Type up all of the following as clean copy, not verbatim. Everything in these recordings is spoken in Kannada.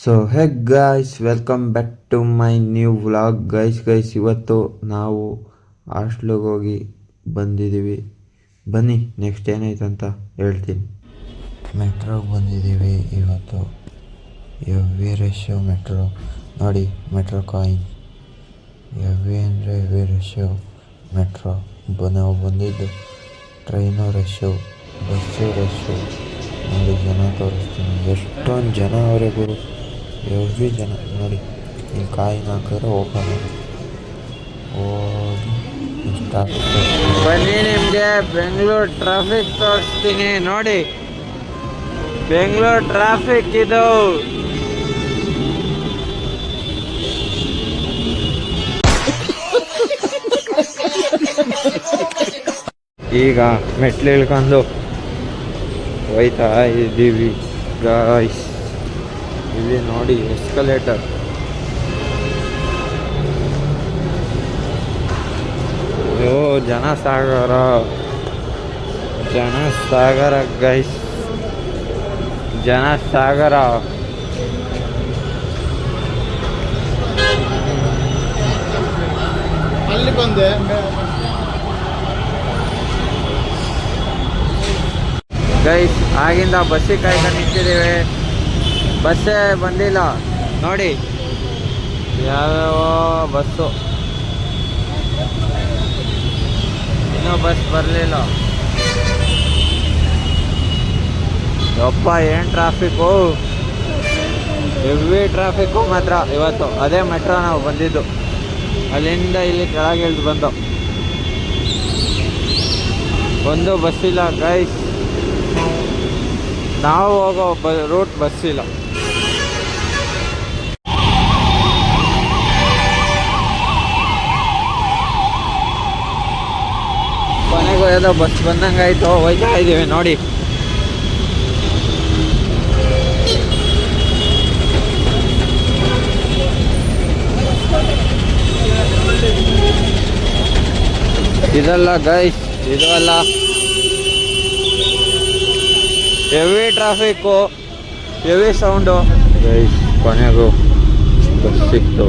So hey guys, welcome back to my new vlog. Guys ಇವತ್ತು ನಾವು ಹಾಸ್ಟ್ಲಿಗೆ ಹೋಗಿ ಬಂದಿದ್ದೀವಿ. ಬನ್ನಿ ನೆಕ್ಸ್ಟ್ ಏನಾಯ್ತು ಅಂತ ಹೇಳ್ತೀನಿ. ಮೆಟ್ರೋಗೆ ಬಂದಿದ್ದೀವಿ ಇವತ್ತು. ಎವ್ವಿ ರಶ್ಶು ಮೆಟ್ರೋ ನೋಡಿ. ಮೆಟ್ರೋ ಕಾಯಿನ್ ಎವ್ವಿ ಅಂದರೆ ಎವ್ವಿ ರಶ್ಶು. ಮೆಟ್ರೋ ನಾವು ಬಂದಿದ್ದು ಟ್ರೈನು ರಶ್ಶು, ಬಸ್ಸು ರಶ್ಶು. ನೋಡಿ ಜನ ತೋರಿಸ್ತೀನಿ, ಎಷ್ಟೊಂದು ಜನ ಅವರೇ ಗುರು. ಎವ್ರಿ ಜನ ನೋಡಿ. ಇಲ್ಲಿ ಕಾಯಿನ್ ಹಾಕಿದ್ರೆ ಓಪನ್ ಹೋಗಿ ಟ್ರಾಫಿಕ್. ಬನ್ನಿ, ನಿಮಗೆ ಬೆಂಗಳೂರು ಟ್ರಾಫಿಕ್ ತೋರಿಸ್ತೀನಿ ನೋಡಿ. ಬೆಂಗಳೂರು ಟ್ರಾಫಿಕ್ ಇದು. ಈಗ ಮೆಟ್ಲು ಇಳ್ಕೊಂಡು ಹೋಯ್ತಾ ಇದ್ದೀವಿ ಗಾಯ್ಸ್. ಇಲ್ಲಿ ನೋಡಿ ಎಸ್ಕಲೇಟರ್. ಅಯ್ಯೋ ಜನ ಸಾಗರ ಗೈಸ್, ಜನ ಸಾಗರ. ಅಲ್ಲಿ ಬಂದೆ ಗೈಸ್, ಆಗಿಂದ ಬಸ್ಸಿಗೆ ಕಾಯ್ಕೊಂಡು ನಿಂತಿದ್ದೀವಿ. ಬಸ್ಸೇ ಬಂದಿಲ್ಲ ನೋಡಿ. ಯಾವ್ಯಾವ ಬಸ್ಸು, ಇನ್ನೂ ಬಸ್ ಬರಲಿಲ್ಲ. ಯಪ್ಪ ಏನು ಟ್ರಾಫಿಕ್ಕು, ಹೆವಿ ಟ್ರಾಫಿಕ್ಕು ಮಾತ್ರ ಇವತ್ತು. ಅದೇ ಮೆಟ್ರೋ ನಾವು ಬಂದಿದ್ದು, ಅಲ್ಲಿಂದ ಇಲ್ಲಿ ಕೆಳಗೆ ಇಳಿದು ಬಂದು. ಒಂದು ಬಸ್ಸಿಲ್ಲ ಗೈಸ್, ನಾವು ಹೋಗೋ ರೂಟ್ ಬಸ್ಸಿಲ್ಲ. ಕೊನೆಗೂ ಯಾವುದೋ ಬಸ್ ಬಂದಂಗಾಯ್ತು, ಹೋಯ್ತಾ ಇದ್ದೀವಿ ನೋಡಿ. ಇದಲ್ಲ ಗೈಸ್, ಇದು ಅಲ್ಲ. Heavy traffic, heavy sound. Guys ಕೊನೆಗೂ ಬಸ್ ಸಿಕ್ತು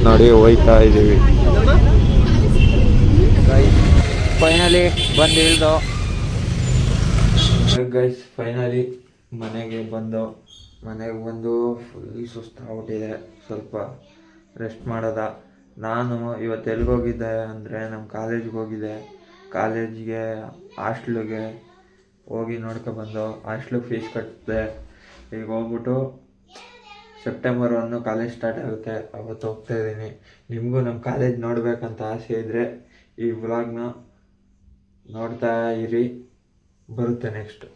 ನೋಡಿ. ಹೋಯ್ತಾ ಇದ್ದೀವಿ ಗೈಸ್. ಫೈನಲಿ ಬಂದು ಇಳ್ದು ಗೈಸ್. ಫೈನಲಿ ಮನೆಗೆ ಬಂದು ಫುಲ್ ಸುಸ್ತಾಗ್ಬಿಟ್ಟಿದೆ. ಸ್ವಲ್ಪ ರೆಸ್ಟ್ ಮಾಡೋದ. ನಾನು ಇವತ್ತು ಎಲ್ಲಿಗೋಗಿದ್ದೆ ಅಂದರೆ ನಮ್ಮ ಕಾಲೇಜ್ಗೆ ಹೋಗಿದ್ದೆ. ಕಾಲೇಜ್ಗೆ ಹಾಸ್ಟ್ಲಿಗೆ ಹೋಗಿ ನೋಡ್ಕೊಬಂದು ಹಾಸ್ಟ್ಲಿಗೆ ಫೀಸ್ ಕಟ್ಟಿದೆ. ಈಗ ಹೋಗ್ಬಿಟ್ಟು ಸೆಪ್ಟೆಂಬರ್ 1 ಕಾಲೇಜ್ ಸ್ಟಾರ್ಟ್ ಆಗುತ್ತೆ, ಅವತ್ತು ಹೋಗ್ತಾಯಿದ್ದೀನಿ. ನಿಮಗೂ ನಮ್ಮ ಕಾಲೇಜ್ ನೋಡಬೇಕಂತ ಆಸೆ ಇದ್ದರೆ ಈ ವ್ಲಾಗ್ನ ನೋಡ್ತಾ ಇರಿ, ಬರುತ್ತೆ ನೆಕ್ಸ್ಟ್.